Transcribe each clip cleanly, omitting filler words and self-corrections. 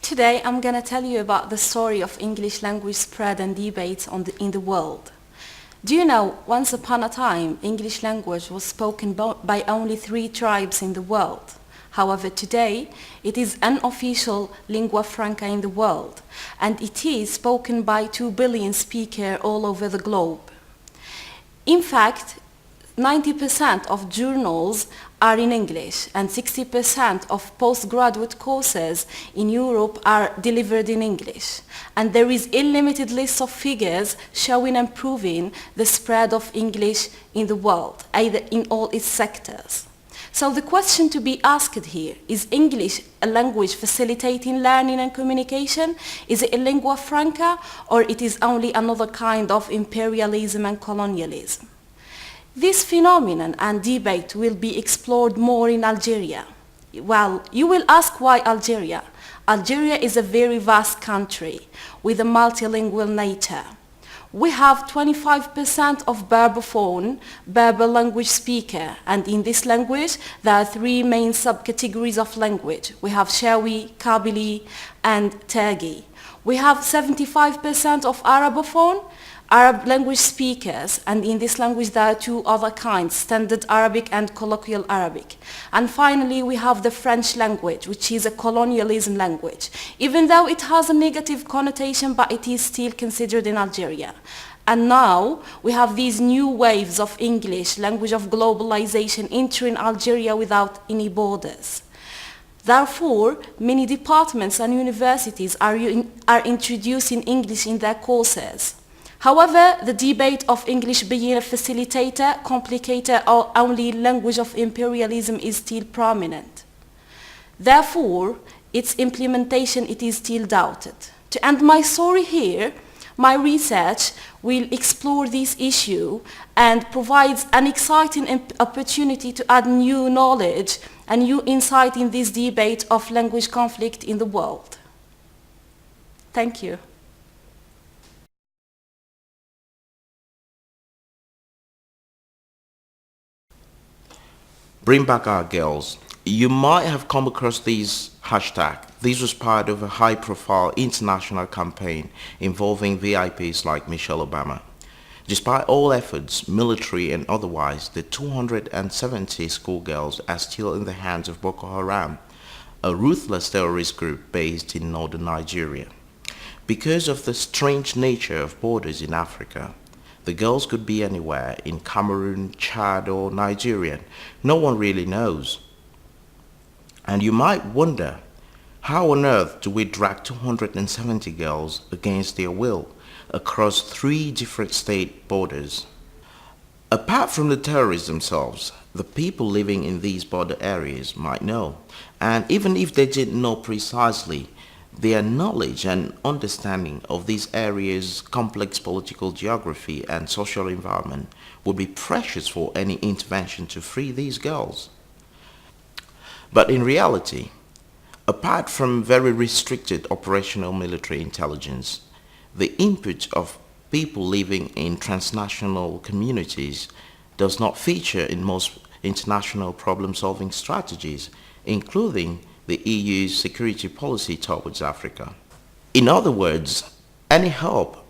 Today I'm going to tell you about the story of English language spread and debates in the world. Do you know, once upon a time, English language was spoken by only 3 tribes in the world. However, today, it is an official lingua franca in the world, and it is spoken by 2 billion speakers all over the globe. In fact, 90% of journals are in English, and 60% of postgraduate courses in Europe are delivered in English. And there is a limited list of figures showing and proving the spread of English in the world, either in all its sectors. So the question to be asked here, is English a language facilitating learning and communication? Is it a lingua franca, or it is only another kind of imperialism and colonialism? This phenomenon and debate will be explored more in Algeria. Well, you will ask why Algeria? Algeria is a very vast country with a multilingual nature. We have 25% of Berber language speaker, and in this language there are 3 main subcategories of language. We have Shawi, Kabyle, and Taghi. We have 75% of Arab language speakers, and in this language there are 2 other kinds, Standard Arabic and Colloquial Arabic. And finally we have the French language, which is a colonialism language. Even though it has a negative connotation, but it is still considered in Algeria. And now we have these new waves of English, language of globalization, entering Algeria without any borders. Therefore, many departments and universities are introducing English in their courses. However, the debate of English being a facilitator, complicator, or only language of imperialism is still prominent. Therefore, its implementation it is still doubted. To end my story here, my research will explore this issue and provides an exciting opportunity to add new knowledge and new insight in this debate of language conflict in the world. Thank you. Bring back our girls. You might have come across this hashtag. This was part of a high-profile international campaign involving VIPs like Michelle Obama. Despite all efforts, military and otherwise, the 270 schoolgirls are still in the hands of Boko Haram, a ruthless terrorist group based in northern Nigeria. Because of the strange nature of borders in Africa, the girls could be anywhere in Cameroon, Chad, or Nigeria. No one really knows. And you might wonder, how on earth do we drag 270 girls against their will across 3 different state borders? Apart from the terrorists themselves, the people living in these border areas might know. And even if they didn't know precisely, their knowledge and understanding of these areas' complex political geography and social environment would be precious for any intervention to free these girls. But in reality, apart from very restricted operational military intelligence, the input of people living in transnational communities does not feature in most international problem-solving strategies, including the EU's security policy towards Africa. In other words, any help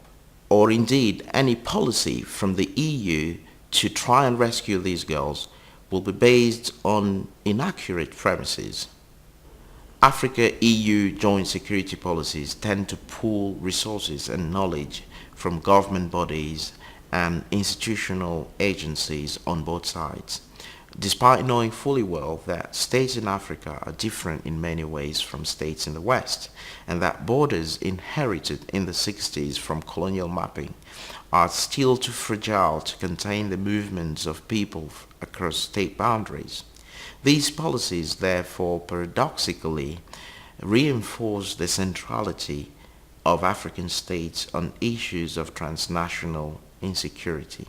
or indeed any policy from the EU to try and rescue these girls will be based on inaccurate premises. Africa-EU joint security policies tend to pool resources and knowledge from government bodies and institutional agencies on both sides, despite knowing fully well that states in Africa are different in many ways from states in the West, and that borders inherited in the 60s from colonial mapping are still too fragile to contain the movements of people across state boundaries. These policies, therefore, paradoxically reinforce the centrality of African states on issues of transnational insecurity.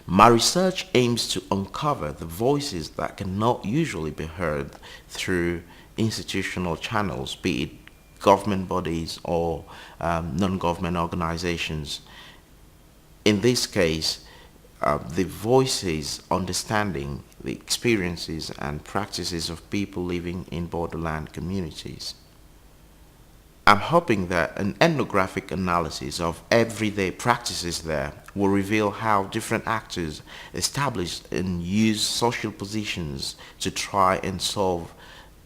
My research aims to uncover the voices that cannot usually be heard through institutional channels, be it government bodies or non-government organizations. In this case, the voices, understanding the experiences and practices of people living in borderland communities. I'm hoping that an ethnographic analysis of everyday practices there will reveal how different actors establish and use social positions to try and solve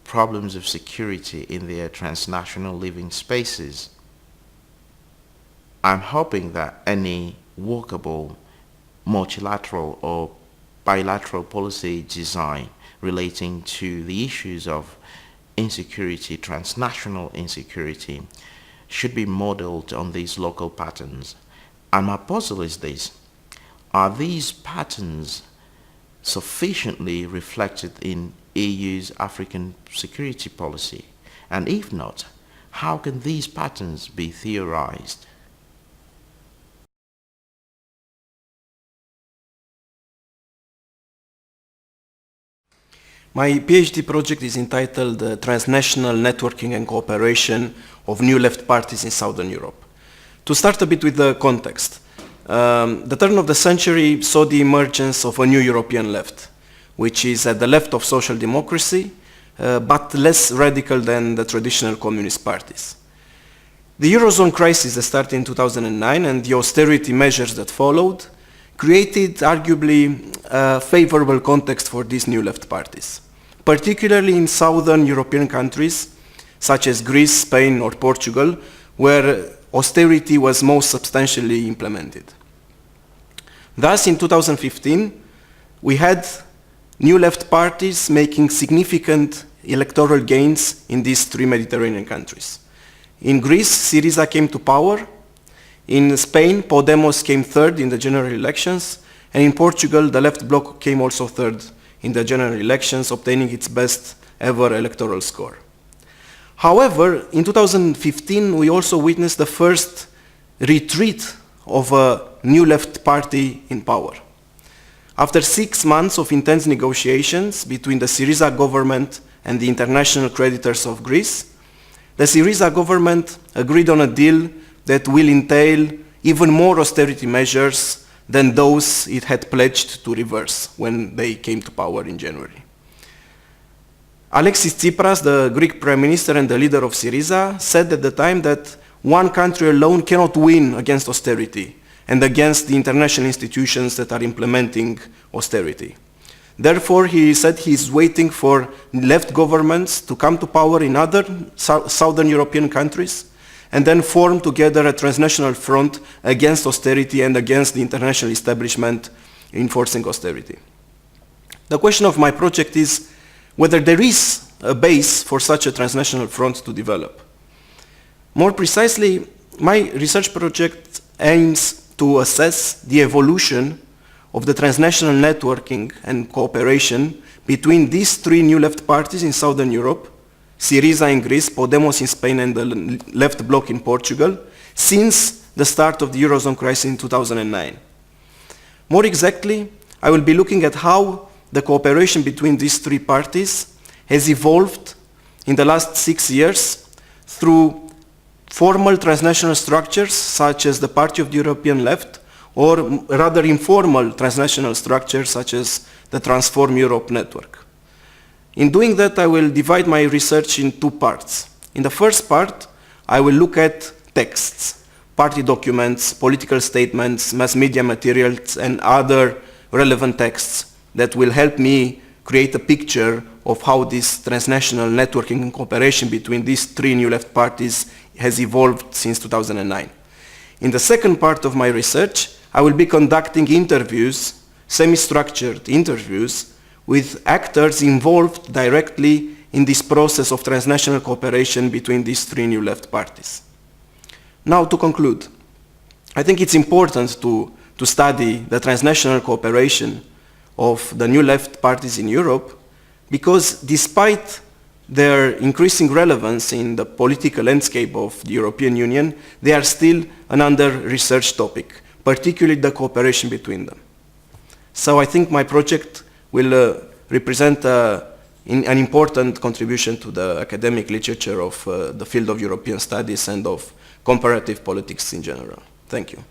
problems of security in their transnational living spaces. I'm hoping that any workable multilateral or bilateral policy design relating to the issues of insecurity, transnational insecurity, should be modeled on these local patterns. And my puzzle is this: are these patterns sufficiently reflected in EU's African security policy? And if not, how can these patterns be theorized? My PhD project is entitled Transnational Networking and Cooperation of New Left Parties in Southern Europe. To start a bit with the context, the turn of the century saw the emergence of a new European left, which is at the left of social democracy, but less radical than the traditional communist parties. The Eurozone crisis that started in 2009 and the austerity measures that followed created arguably a favorable context for these new left parties, particularly in southern European countries such as Greece, Spain, or Portugal, where austerity was most substantially implemented. Thus, in 2015, we had new left parties making significant electoral gains in these three Mediterranean countries. In Greece, Syriza came to power. In Spain, Podemos came third in the general elections, and in Portugal, the left bloc came also third in the general elections, obtaining its best ever electoral score. However, in 2015, we also witnessed the first retreat of a new left party in power. After 6 months of intense negotiations between the Syriza government and the international creditors of Greece, the Syriza government agreed on a deal that will entail even more austerity measures than those it had pledged to reverse when they came to power in January. Alexis Tsipras, the Greek Prime Minister and the leader of Syriza, said at the time that one country alone cannot win against austerity and against the international institutions that are implementing austerity. Therefore, he said he is waiting for left governments to come to power in other southern European countries and then form together a transnational front against austerity and against the international establishment enforcing austerity. The question of my project is whether there is a base for such a transnational front to develop. More precisely, my research project aims to assess the evolution of the transnational networking and cooperation between these three new left parties in Southern Europe, Syriza in Greece, Podemos in Spain, and the left bloc in Portugal, since the start of the Eurozone crisis in 2009. More exactly, I will be looking at how the cooperation between these three parties has evolved in the last 6 years through formal transnational structures such as the Party of the European Left, or rather informal transnational structures such as the Transform Europe network. In doing that, I will divide my research in 2 parts. In the first part, I will look at texts, party documents, political statements, mass media materials, and other relevant texts that will help me create a picture of how this transnational networking and cooperation between these three new left parties has evolved since 2009. In the second part of my research, I will be conducting interviews, semi-structured interviews, with actors involved directly in this process of transnational cooperation between these three new left parties. Now, to conclude, I think it's important to study the transnational cooperation of the new left parties in Europe, because despite their increasing relevance in the political landscape of the European Union, they are still an under-researched topic, particularly the cooperation between them. So I think my project will represent an important contribution to the academic literature of the field of European studies and of comparative politics in general. Thank you.